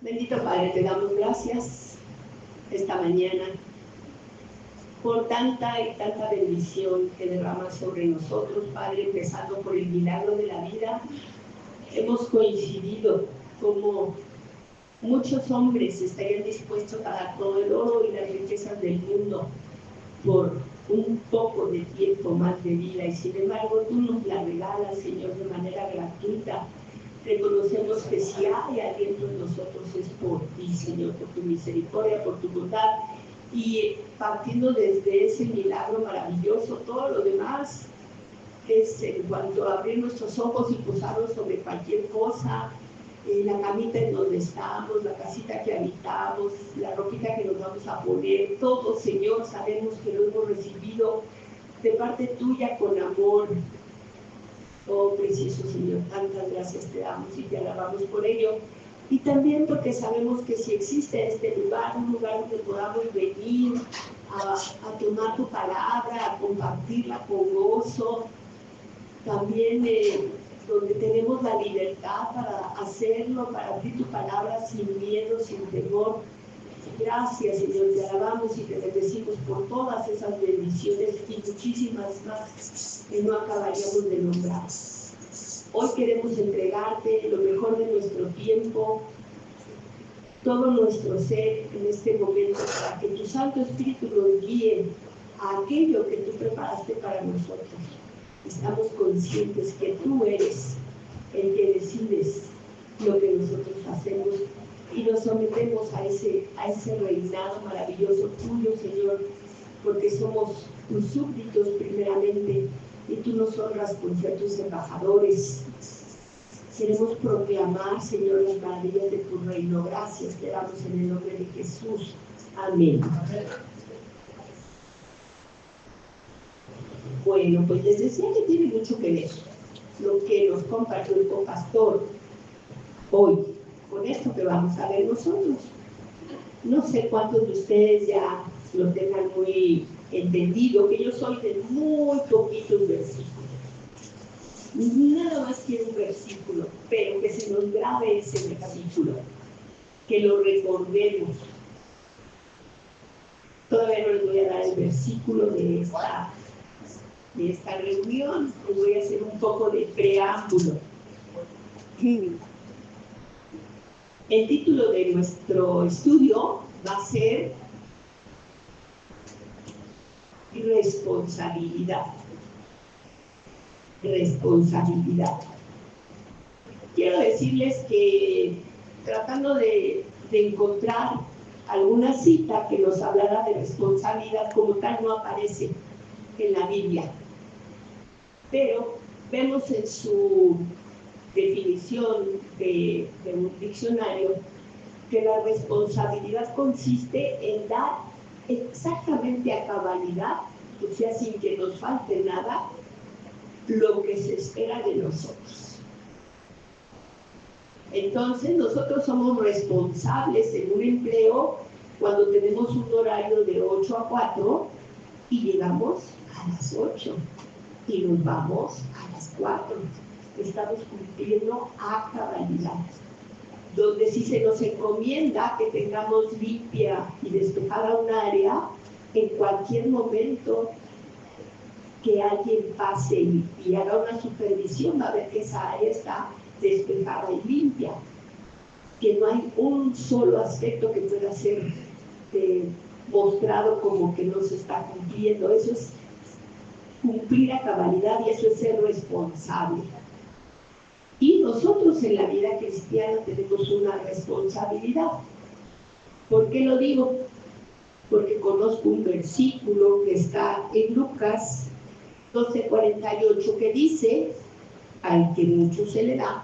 Bendito Padre, te damos gracias esta mañana por tanta y tanta bendición que derramas sobre nosotros, Padre, empezando por el milagro de la vida. Hemos coincidido como muchos hombres estarían dispuestos a dar todo el oro y las riquezas del mundo por un poco de tiempo más de vida, y sin embargo tú nos la regalas, Señor, de manera gratuita. Reconocemos que si hay aliento en nosotros es por ti, Señor, por tu misericordia, por tu bondad, y partiendo desde ese milagro maravilloso, todo lo demás es en cuanto a abrir nuestros ojos y posarnos sobre cualquier cosa, la camita en donde estamos, la casita que habitamos, la ropita que nos vamos a poner, todo, Señor, sabemos que lo hemos recibido de parte tuya con amor. Oh, precioso Señor, tantas gracias te damos y te alabamos por ello. Y también porque sabemos que si existe este lugar, un lugar donde podamos venir a tomar tu palabra, a compartirla con gozo, también donde tenemos la libertad para hacerlo, para abrir tu palabra sin miedo, sin temor. Gracias, Señor, te alabamos y te bendecimos por todas esas bendiciones y muchísimas más que no acabaríamos de nombrar. Hoy queremos entregarte lo mejor de nuestro tiempo, todo nuestro ser en este momento, para que tu Santo Espíritu nos guíe a aquello que tú preparaste para nosotros. Estamos conscientes que tú eres el que decides lo que nosotros hacemos y nos sometemos a ese reinado maravilloso tuyo, Señor, porque somos tus súbditos primeramente y tú nos honras por ser tus embajadores. Queremos proclamar, Señor, las maravillas de tu reino. Gracias te damos en el nombre de Jesús. Amén. Bueno, pues les decía que tiene mucho que ver lo que nos compartió el compastor hoy, con esto que vamos a ver nosotros. No sé cuántos de ustedes ya lo tengan muy entendido, que yo soy de muy poquitos versículos. Nada más quiero un versículo, pero que se nos grabe ese versículo, que lo recordemos. Todavía no les voy a dar el versículo de esta reunión, les voy a hacer un poco de preámbulo. El título de nuestro estudio va a ser responsabilidad. Responsabilidad. Quiero decirles que tratando de encontrar alguna cita que nos hablara de responsabilidad como tal no aparece en la Biblia, pero vemos en su definición de un diccionario que la responsabilidad consiste en dar exactamente a cabalidad, o sea, sin que nos falte nada, lo que se espera de nosotros. Entonces, nosotros somos responsables en un empleo cuando tenemos un horario de 8 a 4 y llegamos a las 8 y nos vamos a las 4. Estamos cumpliendo a cabalidad. Donde si se nos encomienda que tengamos limpia y despejada un área, en cualquier momento que alguien pase y haga una supervisión, va a ver que esa área está despejada y limpia, que no hay un solo aspecto que pueda ser mostrado como que no se está cumpliendo. Eso es cumplir a cabalidad y eso es ser responsable. Y nosotros en la vida cristiana tenemos una responsabilidad. ¿Por qué lo digo? Porque conozco un versículo que está en Lucas 12:48 que dice: al que mucho se le da,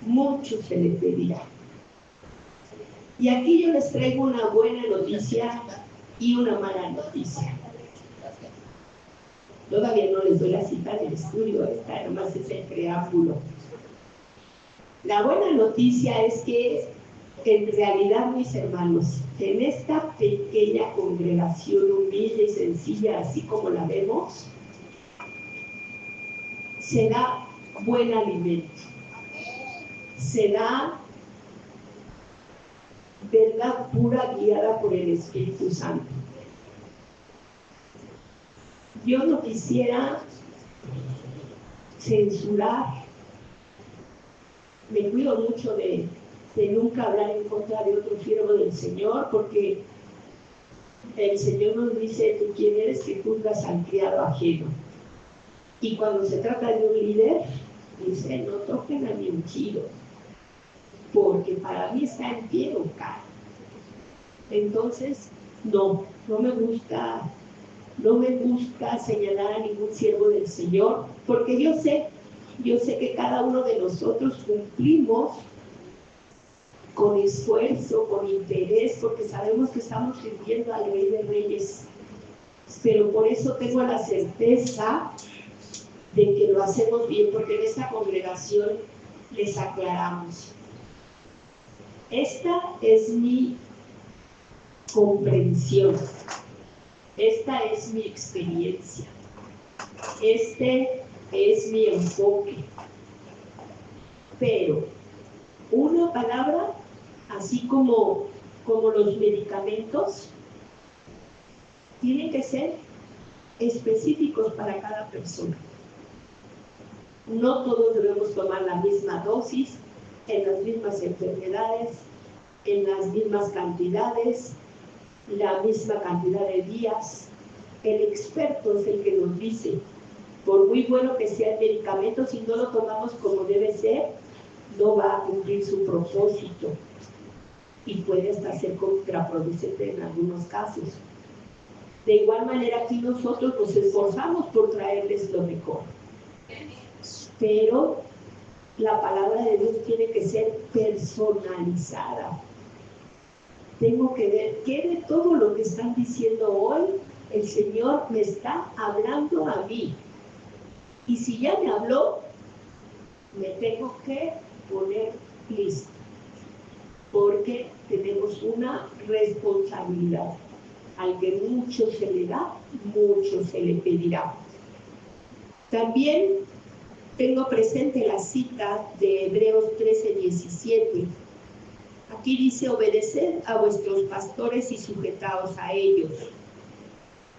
mucho se le pedirá. Y aquí yo les traigo una buena noticia y una mala noticia. Todavía no les doy la cita del estudio, esta nomás es el preámbulo. La buena noticia es que en realidad, mis hermanos, en esta pequeña congregación humilde y sencilla, así como la vemos, se da buen alimento, se da verdad pura guiada por el Espíritu Santo. Yo no quisiera censurar, me cuido mucho de nunca hablar en contra de otro siervo del Señor, porque el Señor nos dice: tú quién eres que juzgas al criado ajeno. Y cuando se trata de un líder, dice: no toquen a mi ungido, porque para mí está en pie o cae. Entonces, no me gusta señalar a ningún siervo del Señor, porque yo sé que cada uno de nosotros cumplimos con esfuerzo, con interés, porque sabemos que estamos sirviendo al Rey de Reyes. Pero por eso tengo la certeza de que lo hacemos bien, porque en esta congregación les aclaramos: esta es mi comprensión, esta es mi experiencia, este es mi enfoque. Pero una palabra, así como los medicamentos, tienen que ser específicos para cada persona. No todos debemos tomar la misma dosis, en las mismas enfermedades, en las mismas cantidades, la misma cantidad de días. El experto es el que nos dice: por muy bueno que sea el medicamento, si no lo tomamos como debe ser, no va a cumplir su propósito y puede hasta ser contraproducente en algunos casos. De igual manera, aquí nosotros nos esforzamos por traerles lo mejor, pero la palabra de Dios tiene que ser personalizada. Tengo que ver qué de todo lo que están diciendo hoy el Señor me está hablando a mí. Y si ya me habló, me tengo que poner lista, porque tenemos una responsabilidad. Al que mucho se le da, mucho se le pedirá. También tengo presente la cita de Hebreos 13:17. Aquí dice: obedeced a vuestros pastores y sujetaos a ellos,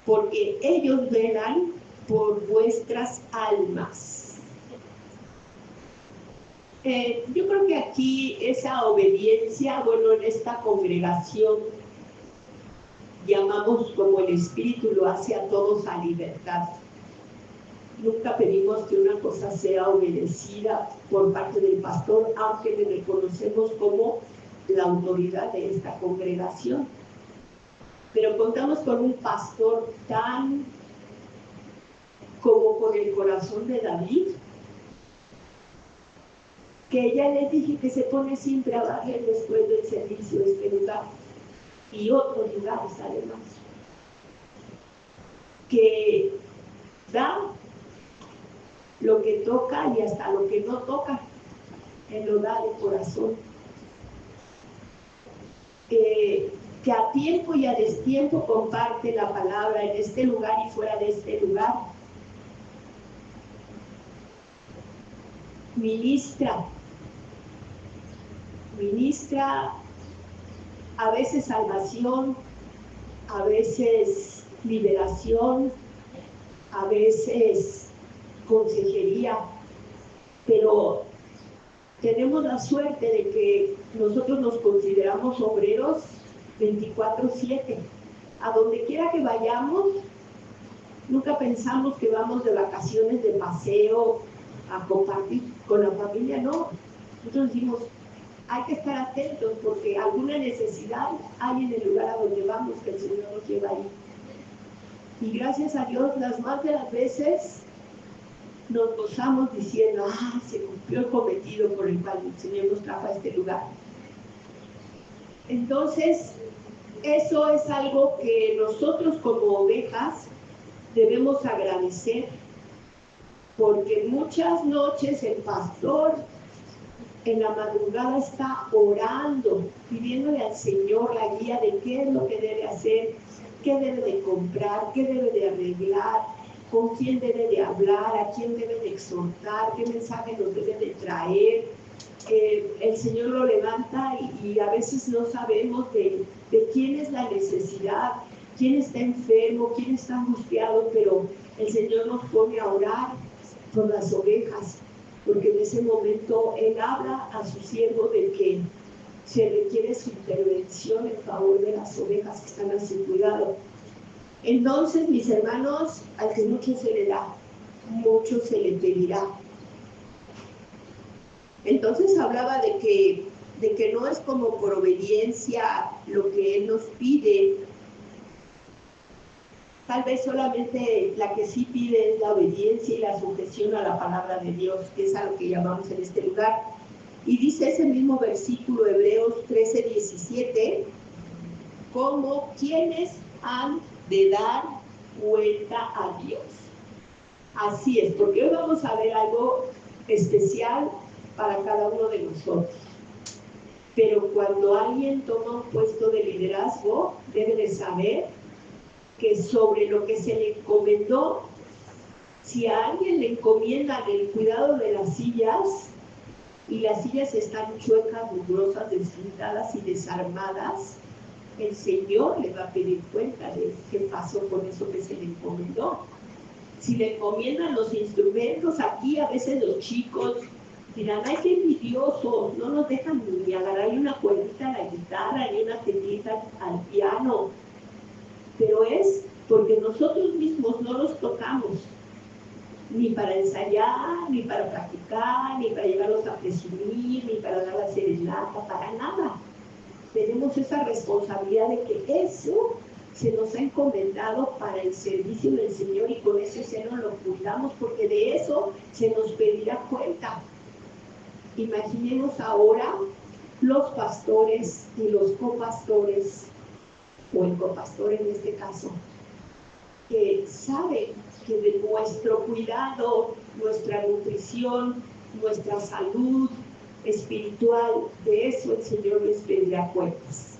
porque ellos velan por vuestras almas. Yo creo que aquí esa obediencia, bueno, en esta congregación llamamos, como el Espíritu lo hace, a todos a libertad. Nunca pedimos que una cosa sea obedecida por parte del pastor, aunque le reconocemos como la autoridad de esta congregación. Pero contamos con un pastor tan como con el corazón de David, que ya les dije que se pone siempre a barrer después del servicio de este lugar y otros lugares además, que da lo que toca y hasta lo que no toca, él lo da de corazón, que a tiempo y a destiempo comparte la palabra en este lugar y fuera de este lugar, ministra a veces salvación, a veces liberación, a veces consejería, pero tenemos la suerte de que nosotros nos consideramos obreros 24/7. A donde quiera que vayamos, nunca pensamos que vamos de vacaciones, de paseo, a compartir con la familia, no. Nosotros decimos: hay que estar atentos porque alguna necesidad hay en el lugar a donde vamos, que el Señor nos lleva ahí. Y gracias a Dios, las más de las veces nos gozamos diciendo: se cumplió el cometido por el cual el Señor nos trajo a este lugar. Entonces, eso es algo que nosotros como ovejas debemos agradecer, porque muchas noches el pastor en la madrugada está orando, pidiéndole al Señor la guía de qué es lo que debe hacer, qué debe de comprar, qué debe de arreglar, con quién debe de hablar, a quién debe de exhortar, qué mensaje nos debe de traer. el Señor lo levanta y a veces no sabemos de quién es la necesidad, quién está enfermo, quién está angustiado, pero el Señor nos pone a orar por las ovejas, porque en ese momento Él habla a su siervo de que se requiere su intervención en favor de las ovejas que están a su cuidado. Entonces, mis hermanos, al que mucho se le da, mucho se le pedirá. Entonces hablaba de que no es como por obediencia lo que Él nos pide. Tal vez solamente la que sí pide es la obediencia y la sujeción a la palabra de Dios, que es a lo que llamamos en este lugar. Y dice ese mismo versículo, Hebreos 13:17, como quienes han de dar cuenta a Dios. Así es, porque hoy vamos a ver algo especial para cada uno de nosotros. Pero cuando alguien toma un puesto de liderazgo, debe de saber que sobre lo que se le encomendó, si a alguien le encomiendan el cuidado de las sillas, y las sillas están chuecas, mugrosas, desfrutadas y desarmadas, el Señor le va a pedir cuenta de qué pasó con eso que se le encomendó. Si le encomiendan los instrumentos, aquí a veces los chicos dirán, ay, qué envidiosos, no nos dejan ni agarrar una cuerdita a la guitarra, ni una teclita al piano. Pero es porque nosotros mismos no los tocamos, ni para ensayar, ni para practicar, ni para llevarlos a presumir, ni para dar la serenata, para nada. Tenemos esa responsabilidad de que eso se nos ha encomendado para el servicio del Señor y con ese celo lo cuidamos, porque de eso se nos pedirá cuenta. Imaginemos ahora los pastores y los copastores, o el copastor en este caso, que saben que de nuestro cuidado, nuestra nutrición, nuestra salud espiritual, de eso el Señor les pedirá cuentas.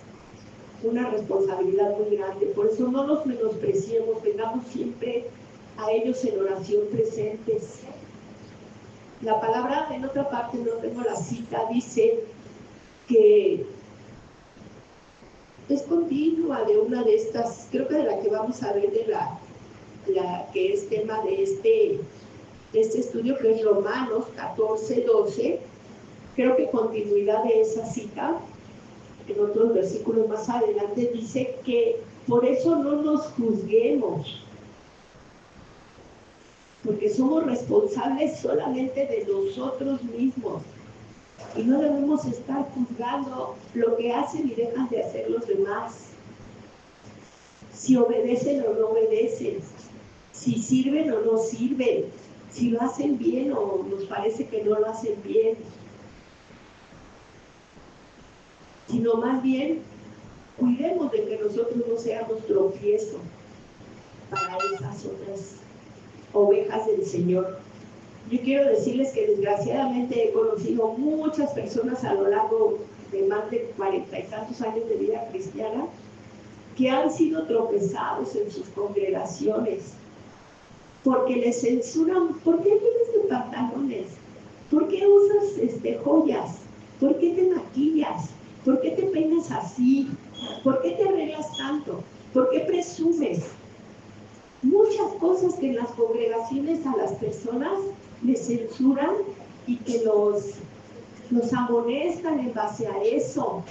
Una responsabilidad muy grande, por eso no los menospreciemos, tengamos siempre a ellos en oración presentes. La palabra, en otra parte, no tengo la cita, dice que es continua de una de estas, creo que de la que vamos a ver, de la que es tema de este estudio, que es Romanos 14:12, creo que continuidad de esa cita, en otros versículos más adelante, dice que por eso no nos juzguemos, porque somos responsables solamente de nosotros mismos y no debemos estar juzgando lo que hacen y dejan de hacer los demás, si obedecen o no obedecen, si sirven o no sirven, si lo hacen bien o nos parece que no lo hacen bien, sino más bien cuidemos de que nosotros no seamos tropiezo para esas otras ovejas del Señor. Yo quiero decirles que desgraciadamente he conocido muchas personas a lo largo de más de 40 y tantos años de vida cristiana que han sido tropezados en sus congregaciones porque les censuran. ¿Por qué tienes tus pantalones? ¿Por qué usas joyas? ¿Por qué te maquillas? ¿Por qué te peinas así? ¿Por qué te arreglas tanto? ¿Por qué presumes? Muchas cosas que en las congregaciones a las personas les censuran y que los amonestan en base a eso.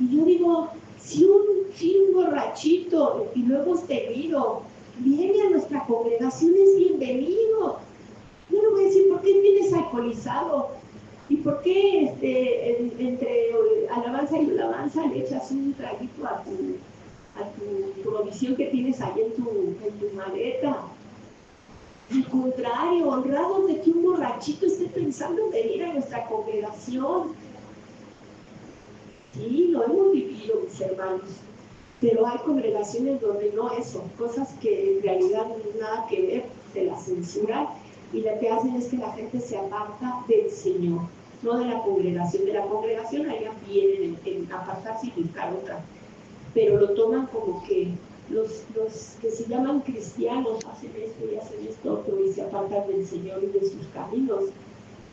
Y yo digo, si un borrachito y luego temido viene a nuestra congregación, es bienvenido. Yo no voy a decir, ¿por qué vienes alcoholizado? ¿Y por qué entre alabanza y alabanza le echas un traguito a tu provisión que tienes ahí en tu maleta? Al contrario, honrados de que un borrachito esté pensando en venir a nuestra congregación. Sí, lo hemos vivido, mis hermanos, pero hay congregaciones donde no eso, cosas que en realidad no tienen nada que ver, se las censuran y lo que hacen es que la gente se aparta del Señor, no de la congregación. De la congregación allá vienen en apartarse y buscar otra, pero lo toman como que los que se llaman cristianos hacen esto y hacen esto otro y se apartan del Señor y de sus caminos.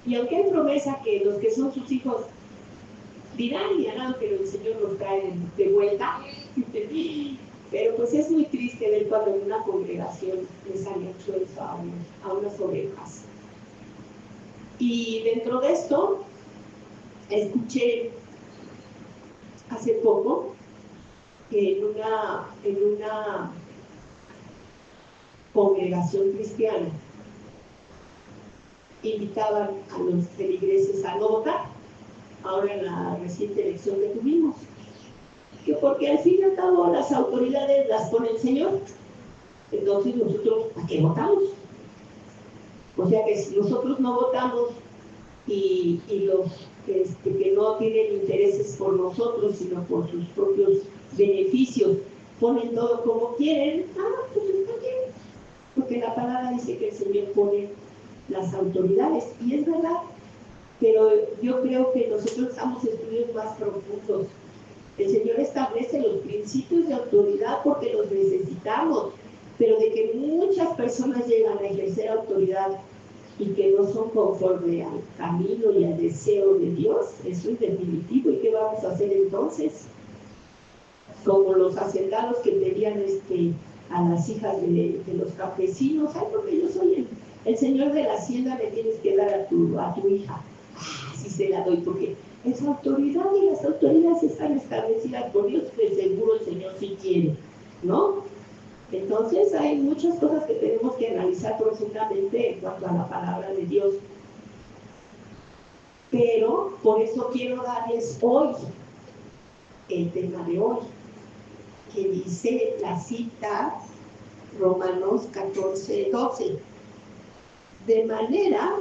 Y aunque hay promesa que los que son sus hijos dirán y harán que el Señor los trae de vuelta, pero pues es muy triste ver cuando en una congregación les han hecho eso a unas ovejas. Y dentro de esto, escuché hace poco que en una congregación cristiana invitaban a los feligreses a no votar, ahora en la reciente elección que tuvimos, que porque al fin y al cabo las autoridades las pone el Señor, entonces nosotros ¿a qué votamos? O sea que si nosotros no votamos y los que no tienen intereses por nosotros, sino por sus propios beneficios, ponen todo como quieren, pues está bien, porque la palabra dice que el Señor pone las autoridades, y es verdad, pero yo creo que nosotros estamos en estudios más profundos. El Señor establece los principios de autoridad porque los necesitamos, pero de que muchas personas llegan a ejercer autoridad y que no son conforme al camino y al deseo de Dios, eso es definitivo. ¿Y qué vamos a hacer entonces? Como los hacendados que pedían a las hijas de los campesinos, ay, porque yo soy el señor de la hacienda, le tienes que dar a tu hija. Sí se la doy, porque es autoridad y las autoridades están establecidas por Dios, que seguro el Señor sí quiere, ¿no? Entonces hay muchas cosas que tenemos que analizar profundamente en cuanto a la palabra de Dios. Pero por eso quiero darles hoy el tema de hoy, que dice la cita Romanos 14:12. De manera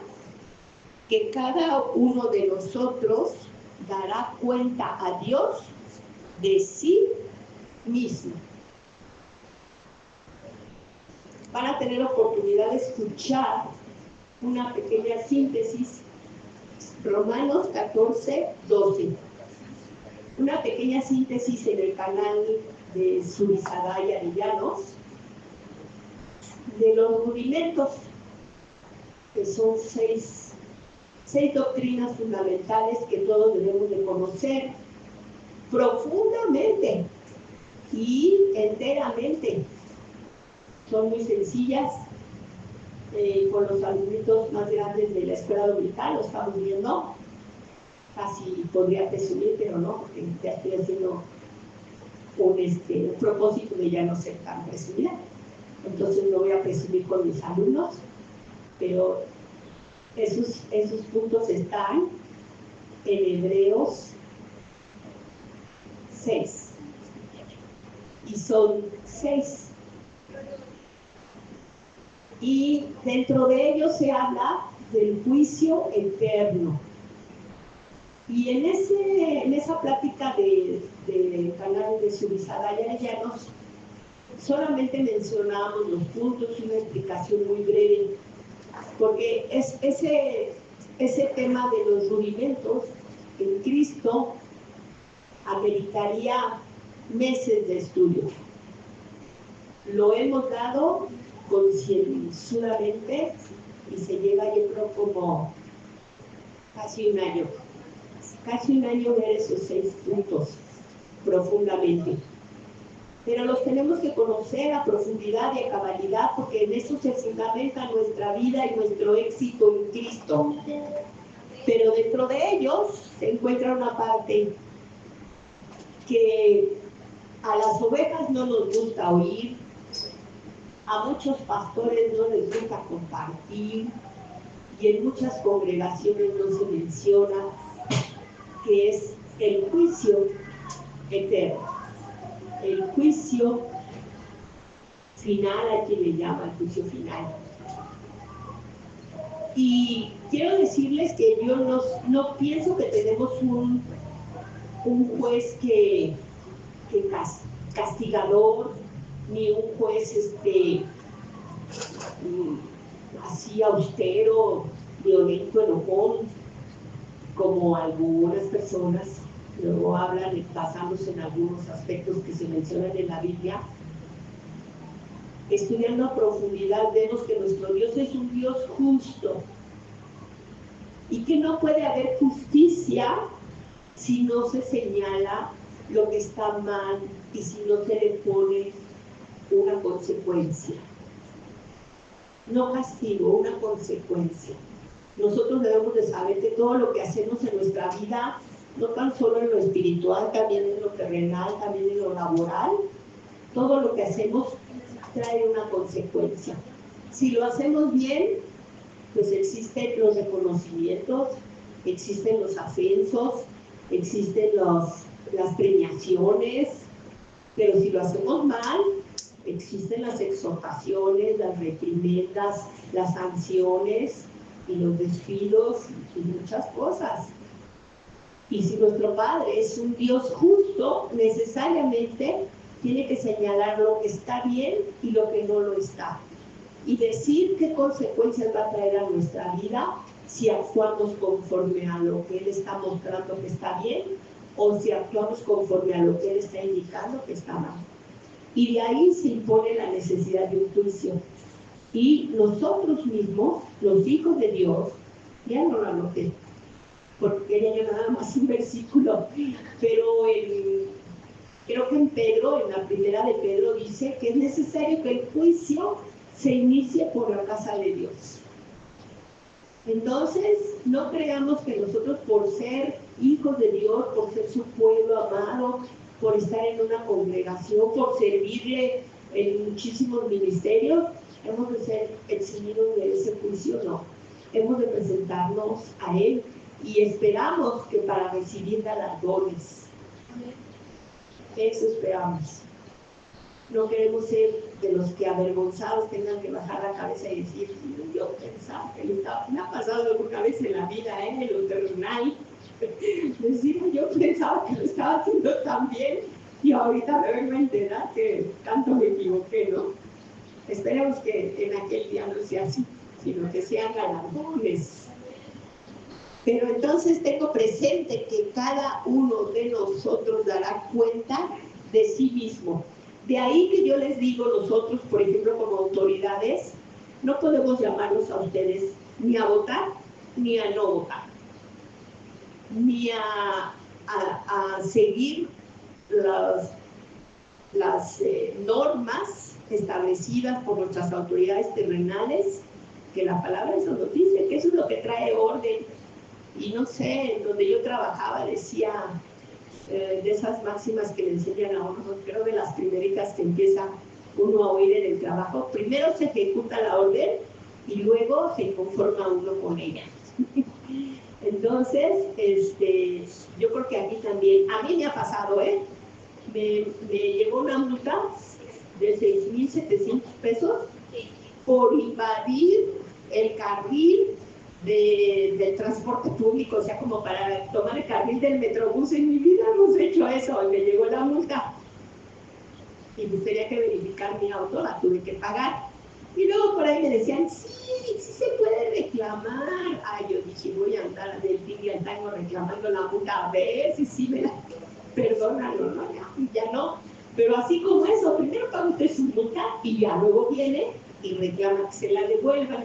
que cada uno de nosotros dará cuenta a Dios de sí mismo. Van a tener oportunidad de escuchar una pequeña síntesis, Romanos 14:12. Una pequeña síntesis en el canal de Surizadaya Arellanos de los rudimentos, que son seis doctrinas fundamentales que todos debemos de conocer profundamente y enteramente. Son muy sencillas, con los alumnitos más grandes de la escuela dominical, lo estamos viendo. Casi podría presumir, pero no, porque ya estoy haciendo un propósito de ya no ser tan presumida. Entonces no voy a presumir con mis alumnos, pero esos puntos están en Hebreos 6, y son 6. Y dentro de ellos se habla del juicio eterno. Y en esa plática del canal de Surizadaya Arellanos, solamente mencionamos los puntos y una explicación muy breve, porque ese tema de los rudimentos en Cristo ameritaría meses de estudio. Lo hemos dado concienzudamente y se lleva, yo creo, como casi un año ver esos 6 puntos profundamente. Pero los tenemos que conocer a profundidad y a cabalidad, porque en eso se fundamenta nuestra vida y nuestro éxito en Cristo. Pero dentro de ellos se encuentra una parte que a las ovejas no nos gusta oír, a muchos pastores no les gusta compartir, y en muchas congregaciones no se menciona, que es el juicio eterno, el juicio final, a quien le llama el juicio final. Y quiero decirles que yo no pienso que tenemos un juez que castigador, ni un juez así austero, violento, enojón, como algunas personas luego hablan basándose en algunos aspectos que se mencionan en la Biblia. Estudiando a profundidad vemos que nuestro Dios es un Dios justo, y que no puede haber justicia si no se señala lo que está mal y si no se le pone una consecuencia. No castigo, una consecuencia. Nosotros debemos de saber que todo lo que hacemos en nuestra vida, no tan solo en lo espiritual, también en lo terrenal, también en lo laboral, todo lo que hacemos trae una consecuencia. Si lo hacemos bien, pues existen los reconocimientos, existen los ascensos, existen las premiaciones, pero si lo hacemos mal, existen las exhortaciones, las reprimendas, las sanciones y los desfilos y muchas cosas. Y si nuestro Padre es un Dios justo, necesariamente tiene que señalar lo que está bien y lo que no lo está. Y decir qué consecuencias va a traer a nuestra vida si actuamos conforme a lo que Él está mostrando que está bien o si actuamos conforme a lo que Él está indicando que está mal. Y de ahí se impone la necesidad de un juicio. Y nosotros mismos, los hijos de Dios, ya no lo anoté, porque quería yo nada más un versículo, pero creo que en Pedro, en la primera de Pedro, dice que es necesario que el juicio se inicie por la casa de Dios. Entonces, no creamos que nosotros por ser hijos de Dios, por ser su pueblo amado, por estar en una congregación, por servirle en muchísimos ministerios, hemos de ser eximidos de ese juicio, no. Hemos de presentarnos a Él y esperamos que para recibir galardones. Eso esperamos. No queremos ser de los que avergonzados tengan que bajar la cabeza y decir, yo pensaba que me ha pasado alguna vez en la vida, en lo terrenal, decir, yo pensaba que lo estaba haciendo tan bien y ahorita me vengo a enterar que tanto me equivoqué, ¿no? Esperemos que en aquel día no sea así, sino que sean galardones. Pero entonces tengo presente que cada uno de nosotros dará cuenta de sí mismo. De ahí que yo les digo, nosotros, por ejemplo, como autoridades, no podemos llamarlos a ustedes ni a votar, ni a no votar, ni a seguir las normas establecidas por nuestras autoridades terrenales, que la palabra eso nos dice, que eso es lo que trae orden. Y no sé, en donde yo trabajaba decía de esas máximas que le enseñan a uno, creo de las primeritas que empieza uno a oír en el trabajo, primero se ejecuta la orden y luego se conforma uno con ella. Entonces, yo creo que aquí también, a mí me ha pasado, me llegó una multa de 6,700 pesos por invadir el carril del transporte público, o sea, como para tomar el carril del Metrobús. En mi vida hemos hecho eso, y me llegó la multa. Y pues tenía que verificar mi auto, la tuve que pagar. Y luego por ahí me decían, sí se puede reclamar. Ay, yo dije, voy a andar del tigre y al tango reclamando la multa, a ver si sí me la perdonan o no, ya no. Pero así como eso, primero paga usted su multa y ya luego viene y reclama que se la devuelvan.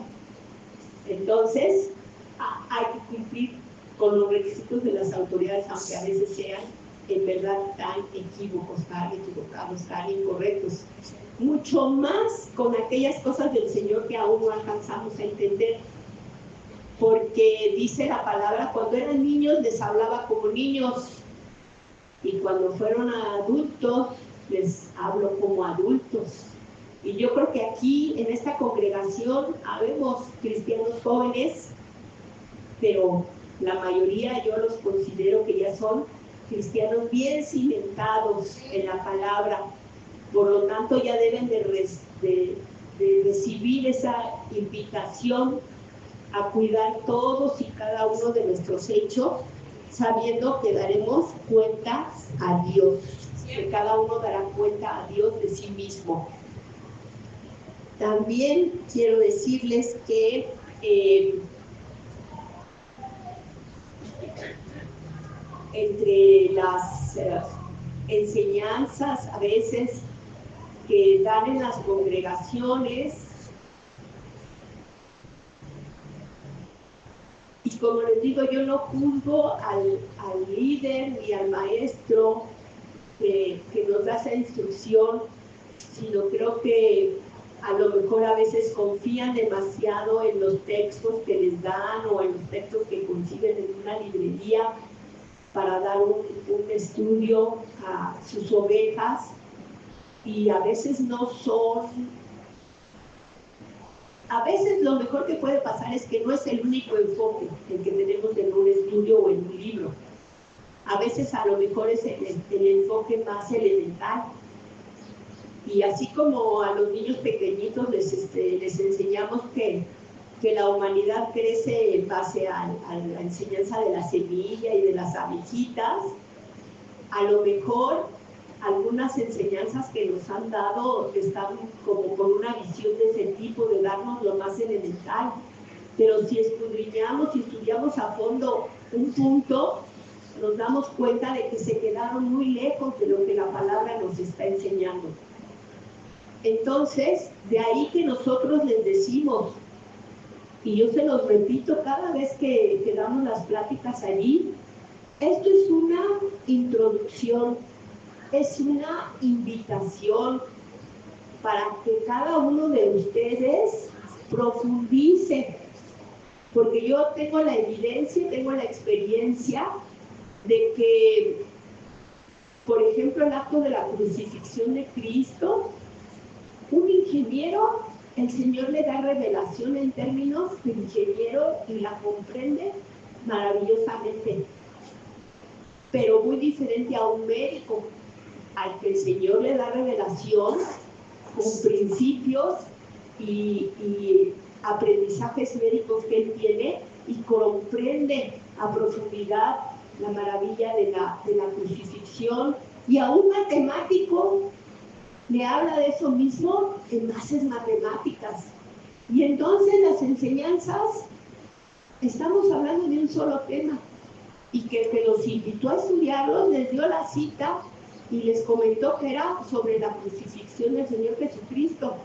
Entonces, hay que cumplir con los requisitos de las autoridades, aunque a veces sean en verdad tan equivocados, tan incorrectos. Mucho más con aquellas cosas del Señor que aún no alcanzamos a entender. Porque dice la palabra, cuando eran niños les hablaba como niños, y cuando fueron adultos les hablo como adultos. Y yo creo que aquí, en esta congregación, habemos cristianos jóvenes, pero la mayoría yo los considero que ya son cristianos bien cimentados en la palabra. Por lo tanto, ya deben de recibir esa invitación a cuidar todos y cada uno de nuestros hechos, sabiendo que daremos cuenta a Dios, que cada uno dará cuenta a Dios de sí mismo. También quiero decirles que entre las enseñanzas a veces que dan en las congregaciones y como les digo, yo no juzgo al líder ni al maestro que nos da esa instrucción, sino creo que a lo mejor a veces confían demasiado en los textos que les dan o en los textos que consiguen en una librería para dar un estudio a sus ovejas, y a veces no son. A veces lo mejor que puede pasar es que no es el único enfoque el que tenemos en un estudio o en un libro. A veces a lo mejor es el enfoque más elemental. Y así como a los niños pequeñitos les enseñamos que la humanidad crece en base a la enseñanza de la semilla y de las abejitas, a lo mejor algunas enseñanzas que nos han dado están como con una visión de ese tipo, de darnos lo más elemental. Pero si escudriñamos y estudiamos a fondo un punto, nos damos cuenta de que se quedaron muy lejos de lo que la palabra nos está enseñando. Entonces, de ahí que nosotros les decimos, y yo se los repito cada vez que damos las pláticas allí, esto es una introducción, es una invitación para que cada uno de ustedes profundice, porque yo tengo la evidencia, tengo la experiencia de que, por ejemplo, el acto de la crucifixión de Cristo, un ingeniero, el Señor le da revelación en términos de ingeniero y la comprende maravillosamente, pero muy diferente a un médico, al que el Señor le da revelación con principios y aprendizajes médicos que él tiene, y comprende a profundidad la maravilla de la crucifixión, y a un matemático le habla de eso mismo en bases matemáticas. Y entonces las enseñanzas, estamos hablando de un solo tema, y que los invitó a estudiarlos, les dio la cita y les comentó que era sobre la crucifixión del Señor Jesucristo.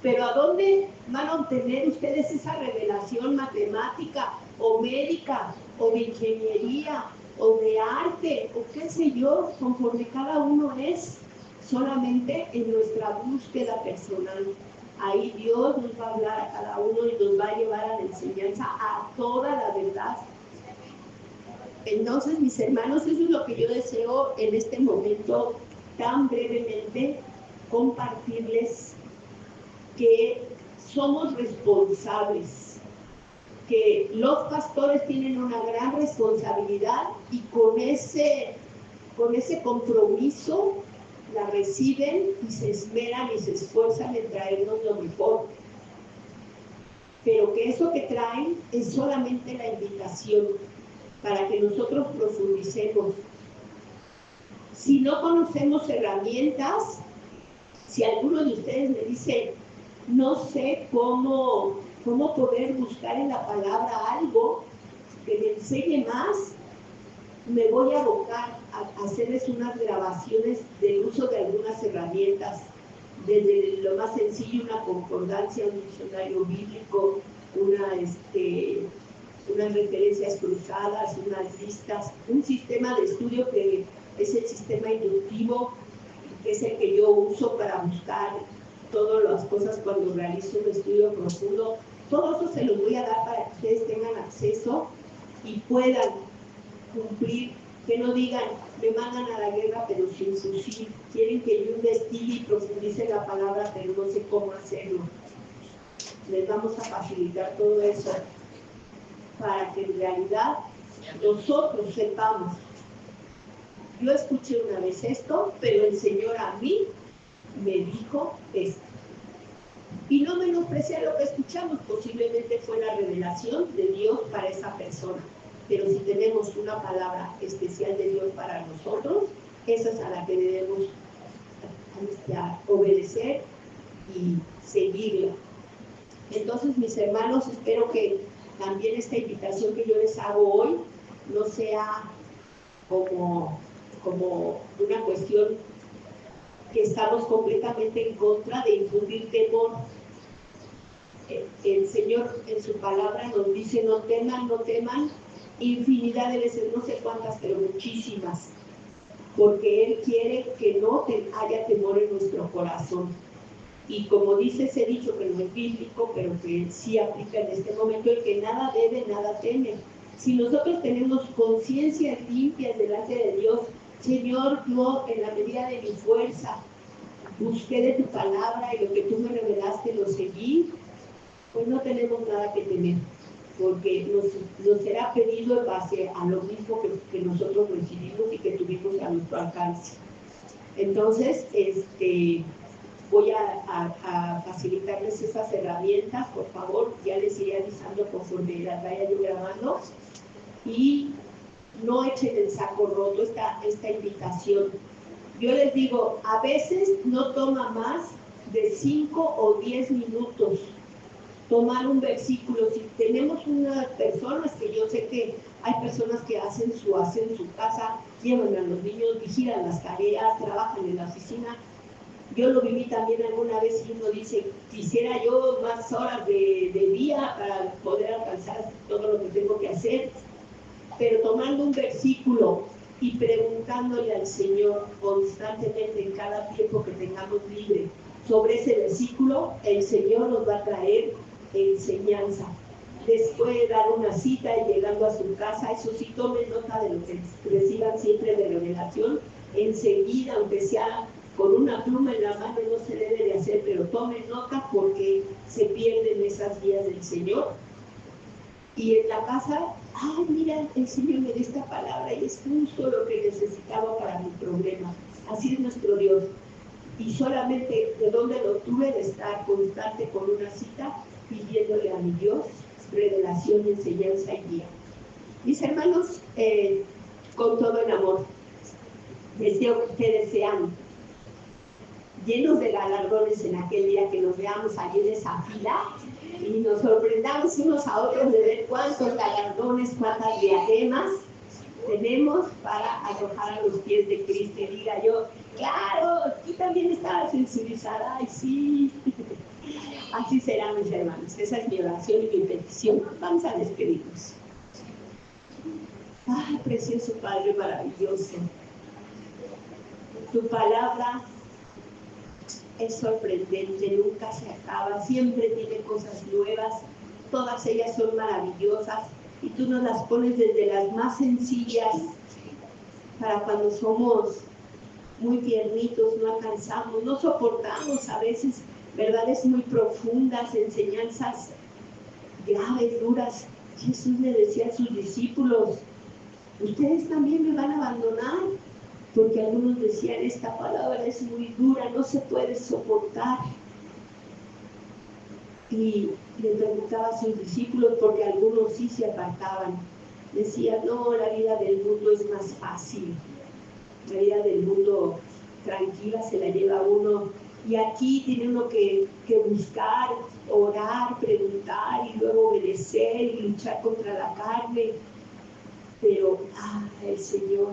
Pero ¿a dónde van a obtener ustedes esa revelación matemática o médica o de ingeniería o de arte o qué sé yo, conforme cada uno es? Solamente en nuestra búsqueda personal. Ahí Dios nos va a hablar a cada uno y nos va a llevar a la enseñanza, a toda la verdad. Entonces, mis hermanos, eso es lo que yo deseo en este momento, tan brevemente, compartirles, que somos responsables, que los pastores tienen una gran responsabilidad, y con ese compromiso la reciben y se esmeran y se esfuerzan en traernos lo mejor. Pero que eso que traen es solamente la invitación para que nosotros profundicemos. Si no conocemos herramientas, si alguno de ustedes me dice, no sé cómo poder buscar en la palabra algo que me enseñe más, me voy a abocar a hacerles unas grabaciones del uso de algunas herramientas, desde lo más sencillo, una concordancia, un diccionario bíblico, unas referencias cruzadas, unas listas, un sistema de estudio que es el sistema inductivo, que es el que yo uso para buscar todas las cosas cuando realizo un estudio profundo. Todo eso se los voy a dar para que ustedes tengan acceso y puedan cumplir, que no digan, me mandan a la guerra pero sin fusil, quieren que yo investigue y profundice la palabra pero no sé cómo hacerlo. Les vamos a facilitar todo eso para que en realidad nosotros sepamos. Yo escuché una vez esto, pero el Señor a mí me dijo esto. Y no menosprecié lo que escuchamos, posiblemente fue la revelación de Dios para esa persona. Pero si tenemos una palabra especial de Dios para nosotros, esa es a la que debemos obedecer y seguirla. Entonces, mis hermanos, espero que también esta invitación que yo les hago hoy no sea como una cuestión que estamos completamente en contra de infundir temor. el Señor en su palabra nos dice: no teman, no teman, infinidad de veces, no sé cuántas, pero muchísimas, porque Él quiere que no haya temor en nuestro corazón. Y como dice ese dicho, que no es bíblico, pero que sí aplica en este momento: el que nada debe, nada teme. Si nosotros tenemos conciencia limpia delante de Dios: Señor, yo en la medida de mi fuerza busqué de tu palabra y lo que tú me revelaste lo seguí, pues no tenemos nada que temer, porque nos será pedido en base a lo mismo que nosotros recibimos y que tuvimos a nuestro alcance. Entonces, voy a facilitarles esas herramientas, por favor, ya les iré avisando conforme las vaya yo grabando, y no echen el saco roto esta invitación. Yo les digo, a veces no toma más de 5 o 10 minutos tomar un versículo. Si tenemos unas personas, que yo sé que hay personas que hacen su casa, llevan a los niños, vigilan las tareas, trabajan en la oficina. Yo lo viví también alguna vez y uno dice: quisiera yo más horas de día para poder alcanzar todo lo que tengo que hacer. Pero tomando un versículo y preguntándole al Señor constantemente en cada tiempo que tengamos libre sobre ese versículo, el Señor nos va a traer enseñanza. Les puede dar una cita y llegando a su casa, eso sí, tomen nota de lo que reciban siempre de revelación, enseguida, aunque sea con una pluma en la mano, no se debe de hacer, pero tomen nota, porque se pierden esas guías del Señor. Y en la casa: ay, mira, el Señor me dio esta palabra y es justo lo que necesitaba para mi problema. Así es nuestro Dios. Y solamente de donde lo tuve, de estar constante con una cita, pidiéndole a mi Dios revelación, enseñanza y guía. Mis hermanos, con todo el amor, deseo que ustedes sean llenos de galardones en aquel día, que nos veamos allí en esa fila y nos sorprendamos unos a otros de ver cuántos galardones, cuántas diademas tenemos para arrojar a los pies de Cristo. Y diga yo: claro, tú también estabas sensibilizada. Ay, sí. Así será, mis hermanos. Esa es mi oración y mi petición. Vamos a despedirnos. Ay, precioso Padre maravilloso, tu palabra es sorprendente, nunca se acaba, siempre tiene cosas nuevas, todas ellas son maravillosas, y tú nos las pones desde las más sencillas, para cuando somos muy tiernitos, no alcanzamos, no soportamos a veces verdades muy profundas, enseñanzas graves, duras. Jesús le decía a sus discípulos: ustedes también me van a abandonar, porque algunos decían: esta palabra es muy dura, no se puede soportar. Y le preguntaba a sus discípulos, porque algunos sí se apartaban, decían: no, la vida del mundo es más fácil, la vida del mundo tranquila se la lleva uno, y aquí tiene uno que buscar, orar, preguntar y luego obedecer y luchar contra la carne. Pero el Señor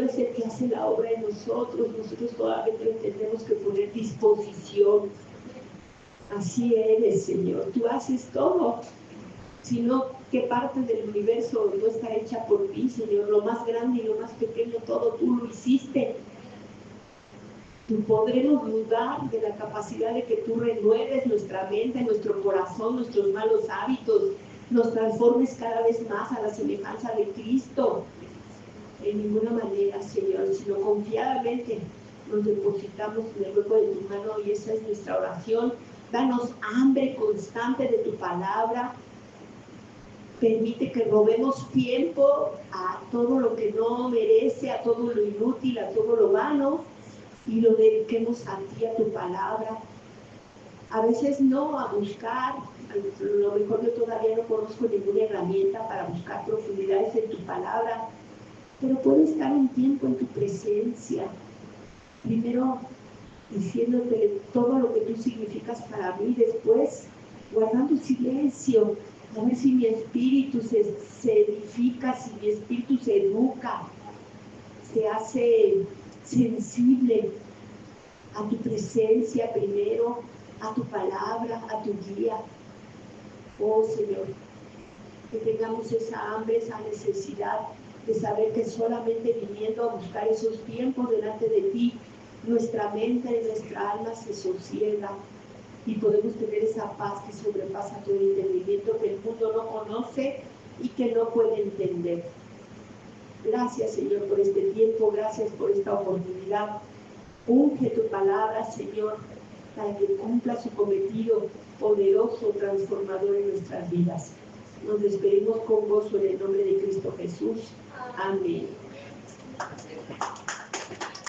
es el que hace la obra en nosotros solamente tenemos que poner disposición. Así eres, Señor, tú haces todo. Si no, ¿qué parte del universo no está hecha por ti, Señor? Lo más grande y lo más pequeño, todo tú lo hiciste. Tú podremos dudar de la capacidad de que tú renueves nuestra mente, nuestro corazón, nuestros malos hábitos, nos transformes cada vez más a la semejanza de Cristo. En ninguna manera, Señor, sino confiadamente nos depositamos en el hueco de tu mano, y esa es nuestra oración. Danos hambre constante de tu palabra. Permite que robemos tiempo a todo lo que no merece, a todo lo inútil, a todo lo vano, y lo dediquemos a ti, a tu palabra. A veces no a buscar, a lo mejor yo todavía no conozco ninguna herramienta para buscar profundidades en tu palabra, pero puedo estar un tiempo en tu presencia, primero diciéndote todo lo que tú significas para mí, después guardando silencio, a ver si mi espíritu se edifica, si mi espíritu se educa, se hace sensible a tu presencia primero, a tu palabra, a tu guía. Oh Señor, que tengamos esa hambre, esa necesidad de saber que solamente viniendo a buscar esos tiempos delante de ti, nuestra mente y nuestra alma se sosiega y podemos tener esa paz que sobrepasa todo entendimiento que el mundo no conoce y que no puede entender. Gracias, Señor, por este tiempo, gracias por esta oportunidad. Unge tu palabra, Señor, para que cumpla su cometido poderoso, transformador en nuestras vidas. Nos despedimos con gozo en el nombre de Cristo Jesús. Amén.